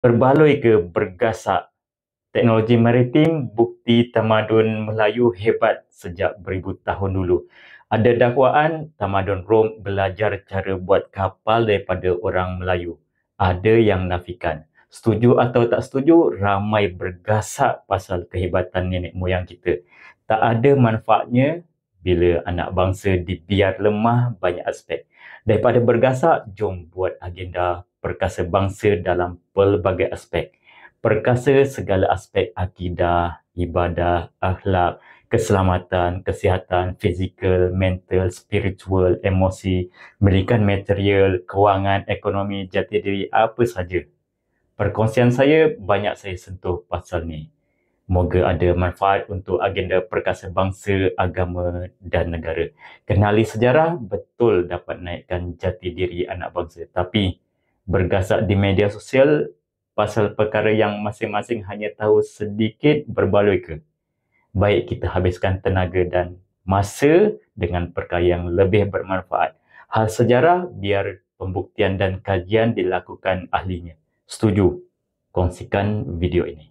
Berbaloi ke bergasak? Teknologi maritim bukti tamadun Melayu hebat sejak beribu tahun dulu. Ada dakwaan tamadun Rom belajar cara buat kapal daripada orang Melayu. Ada yang nafikan. Setuju atau tak setuju, ramai bergasak pasal kehebatan nenek moyang kita. Tak ada manfaatnya bila anak bangsa dibiar lemah banyak aspek. Daripada bergasak, jom buat agenda perkasa bangsa dalam pelbagai aspek. Perkasa segala aspek akidah, ibadah, akhlak, keselamatan, kesihatan, fizikal, mental, spiritual, emosi, pendidikan material, kewangan, ekonomi, jati diri, apa saja. Perkongsian saya banyak saya sentuh pasal ni. Moga ada manfaat untuk agenda perkasa bangsa, agama dan negara. Kenali sejarah betul dapat naikkan jati diri anak bangsa. Tapi bergasak di media sosial pasal perkara yang masing-masing hanya tahu sedikit, berbaloi ke? Baik kita habiskan tenaga dan masa dengan perkara yang lebih bermanfaat. Hal sejarah biar pembuktian dan kajian dilakukan ahlinya. Setuju? Kongsikan video ini.